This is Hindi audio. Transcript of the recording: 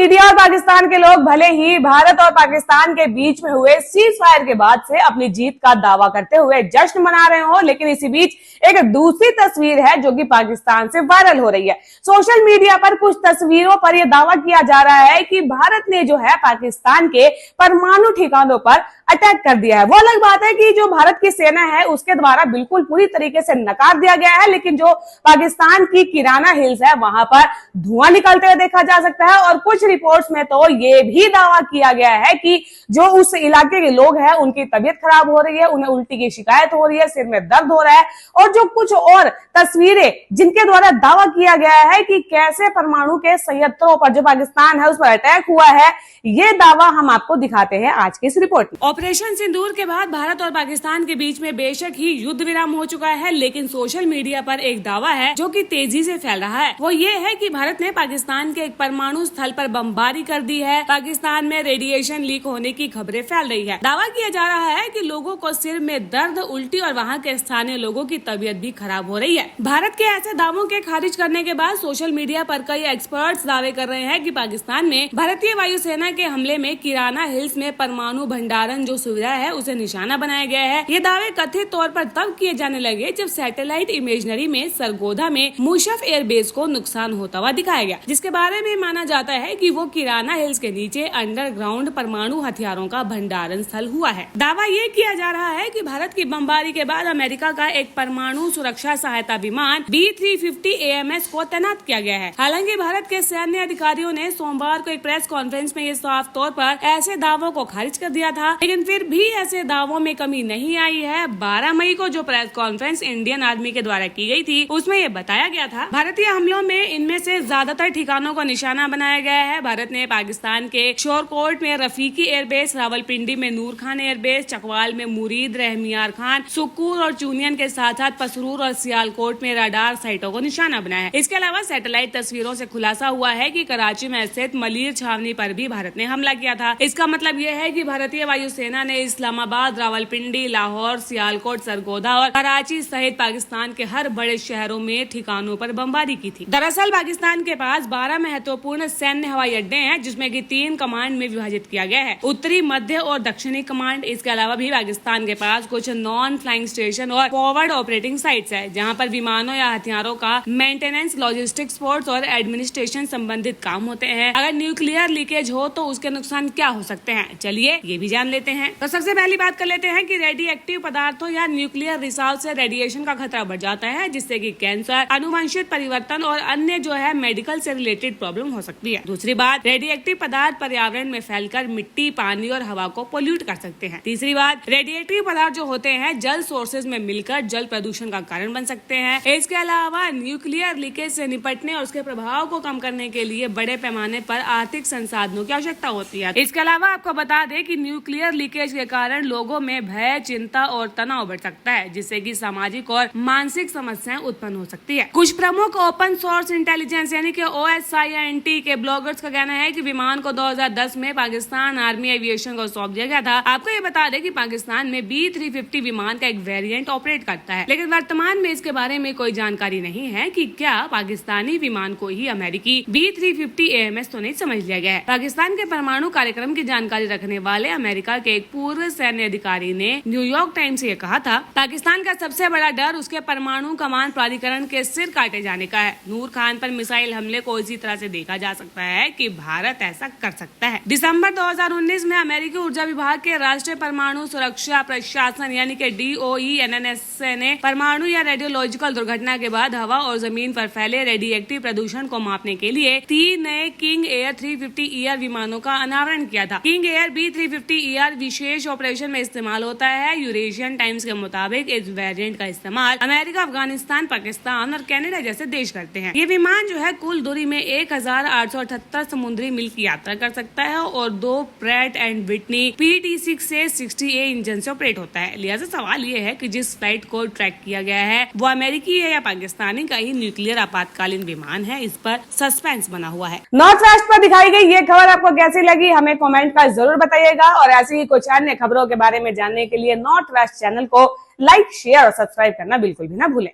मीडिया और पाकिस्तान के लोग भले ही भारत और पाकिस्तान के बीच में हुए सीज फायर के बाद से अपनी जीत का दावा करते हुए जश्न मना रहे हो, लेकिन इसी बीच एक दूसरी तस्वीर है जो कि पाकिस्तान से वायरल हो रही है। सोशल मीडिया पर कुछ तस्वीरों पर यह दावा किया जा रहा है कि भारत ने जो है पाकिस्तान के परमाणु ठिकानों पर अटैक कर दिया है। वो अलग बात है कि जो भारत की सेना है उसके द्वारा बिल्कुल पूरी तरीके से नकार दिया गया है, लेकिन जो पाकिस्तान की किराना हिल्स है वहां पर धुआं निकलते हुए देखा जा सकता है। और कुछ रिपोर्ट्स में तो ये भी दावा किया गया है कि जो उस इलाके के लोग हैं उनकी तबीयत खराब हो रही है, उन्हें उल्टी की शिकायत हो रही है, सिर में दर्द हो रहा है। और जो कुछ और तस्वीरें जिनके द्वारा दावा किया गया है कि कैसे परमाणु के संयंत्रों पर जो पाकिस्तान है उस पर अटैक हुआ है, ये दावा हम आपको दिखाते हैं आज की इस रिपोर्ट में। ऑपरेशन सिंदूर के बाद भारत और पाकिस्तान के बीच में बेशक ही युद्ध विराम हो चुका है, लेकिन सोशल मीडिया पर एक दावा है जो कि तेजी से फैल रहा है। वो ये है कि भारत ने पाकिस्तान के एक परमाणु स्थल पर बमबारी कर दी है। पाकिस्तान में रेडिएशन लीक होने की खबरें फैल रही है। दावा किया जा रहा है कि लोगों को सिर में दर्द, उल्टी और वहाँ के स्थानीय लोगों की तबीयत भी खराब हो रही है। भारत के ऐसे दावों के खारिज करने के बाद सोशल मीडिया पर कई एक्सपर्ट्स दावे कर रहे हैं कि पाकिस्तान में भारतीय वायुसेना के हमले में किराना हिल्स में परमाणु भंडारण जो सुविधा है उसे निशाना बनाया गया है। ये दावे कथित तौर पर तब किए जाने लगे जब सैटेलाइट इमेजनरी में सरगोधा में मुशर्रफ एयरबेस को नुकसान होता हुआ दिखाया गया, जिसके बारे में माना जाता है कि वो किराना हिल्स के नीचे अंडरग्राउंड परमाणु हथियारों का भंडारण स्थल हुआ है। दावा ये किया जा रहा है कि भारत की बमबारी के बाद अमेरिका का एक परमाणु सुरक्षा सहायता विमान B-350 AMS को तैनात किया गया है। हालांकि भारत के सैन्य अधिकारियों ने सोमवार को एक प्रेस कॉन्फ्रेंस में ये साफ तौर पर ऐसे दावों को खारिज कर दिया था, लेकिन फिर भी ऐसे दावों में कमी नहीं आई है। 12 मई को जो प्रेस कॉन्फ्रेंस इंडियन आर्मी के द्वारा की गई थी उसमें ये बताया गया था भारतीय हमलों में इनमें से ज्यादातर ठिकानों को निशाना बनाया गया है। भारत ने पाकिस्तान के शोरकोट में रफीकी एयरबेस, रावलपिंडी में नूर खान एयरबेस, चकवाल में मुरीद रहमियार खान, सुक्कूर और चूनियन के साथ साथ पसरूर और सियालकोट में रडार साइटों को निशाना बनाया है। इसके अलावा सैटेलाइट तस्वीरों से खुलासा हुआ है कि कराची में स्थित मलिर छावनी पर भी भारत ने हमला किया था। इसका मतलब यह है कि भारतीय वायुसेना ने इस्लामाबाद, रावलपिंडी, लाहौर, सियालकोट, सरगोधा और कराची सहित पाकिस्तान के हर बड़े शहरों में ठिकानों पर बमबारी की थी। दरअसल पाकिस्तान के पास 12 महत्वपूर्ण सैन्य हवाई अड्डे हैं, जिसमें कि 3 कमांड में विभाजित किया गया है, उत्तरी, मध्य और दक्षिणी कमांड। इसके अलावा भी पाकिस्तान के पास कुछ नॉन फ्लाइंग स्टेशन और फॉरवर्ड ऑपरेटिंग साइट्स है, जहां पर विमानों या हथियारों का मेंटेनेंस, लॉजिस्टिक्स, स्पोर्ट्स और एडमिनिस्ट्रेशन संबंधित काम होते हैं। अगर न्यूक्लियर लीकेज हो तो उसके नुकसान क्या हो सकते हैं, चलिए ये भी जान लेते हैं। तो सबसे पहली बात कर लेते हैं कि रेडियो एक्टिव पदार्थों या न्यूक्लियर रिसाव से रेडिएशन का खतरा बढ़ जाता है, जिससे कि कैंसर, अनुवंशिक परिवर्तन और अन्य जो है मेडिकल से रिलेटेड प्रॉब्लम हो सकती है। दूसरी बात, रेडियो एक्टिव पदार्थ पर्यावरण में फैलकर मिट्टी, पानी और हवा को पोल्यूट कर सकते हैं। तीसरी बात, रेडिएटिव पदार्थ जो होते हैं जल सोर्सेज में मिलकर जल प्रदूषण का कारण बन सकते हैं। इसके अलावा न्यूक्लियर लीकेज से निपटने और उसके प्रभाव को कम करने के लिए बड़े पैमाने पर आर्थिक संसाधनों की आवश्यकता होती है। इसके अलावा आपको बता दें कि न्यूक्लियर लीकेज के कारण लोगों में भय, चिंता और तनाव बढ़ सकता है, जिससे कि सामाजिक और मानसिक समस्याएं उत्पन्न हो सकती है। कुछ प्रमुख ओपन सोर्स इंटेलिजेंस यानी कि OSINT के ब्लॉगर्स का कहना है कि विमान को 2010 में पाकिस्तान आर्मी एविएशन को सौंप दिया गया था। आपको ये बता दें कि पाकिस्तान में B-350 विमान का एक वेरिएंट ऑपरेट करता है, लेकिन वर्तमान में इसके बारे में कोई जानकारी नहीं है कि क्या पाकिस्तानी विमान को ही अमेरिकी B-350 AMS तो नहीं समझ लिया गया है। पाकिस्तान के परमाणु कार्यक्रम की जानकारी रखने वाले अमेरिका के एक पूर्व सैन्य अधिकारी ने न्यूयॉर्क टाइम्स से कहा था, पाकिस्तान का सबसे बड़ा डर उसके परमाणु कमान प्राधिकरण के सिर काटे जाने का है। नूर खान पर मिसाइल हमले को इसी तरह से देखा जा सकता है कि भारत ऐसा कर सकता है। दिसंबर 2019 में अमेरिकी ऊर्जा विभाग के राष्ट्रीय परमाणु सुरक्षा प्रशासन यानी कि DOE-NNSA ने परमाणु या रेडियोलॉजिकल दुर्घटना के बाद हवा और जमीन पर फैले रेडिएक्टिव प्रदूषण को मापने के लिए 3 नए किंग एयर 350ER विमानों का अनावरण किया था। किंग एयर B-350ER विशेष ऑपरेशन में इस्तेमाल होता है। यूरेशियन टाइम्स के मुताबिक इस वेरिएंट का इस्तेमाल अमेरिका, अफगानिस्तान, पाकिस्तान और कनाडा जैसे देश करते हैं। ये विमान जो है कुल दूरी में 1878 समुद्री मील की यात्रा कर सकता है और 2 प्रैट एंड विटनी PT-6 से 60A इंजन से ऑपरेट होता है। लिहाजा सवाल ये है कि जिस फ्लाइट को ट्रैक किया गया है वो अमेरिकी है या पाकिस्तानी का ही न्यूक्लियर आपातकालीन विमान है, इस पर सस्पेंस बना हुआ है। नॉर्थ वेस्ट पर दिखाई गई ये खबर आपको कैसी लगी हमें कमेंट कर जरूर बताइएगा, और ऐसी ही कुछ अन्य खबरों के बारे में जानने के लिए नॉर्थ वेस्ट चैनल को लाइक, शेयर और सब्सक्राइब करना बिल्कुल भी ना भूलें।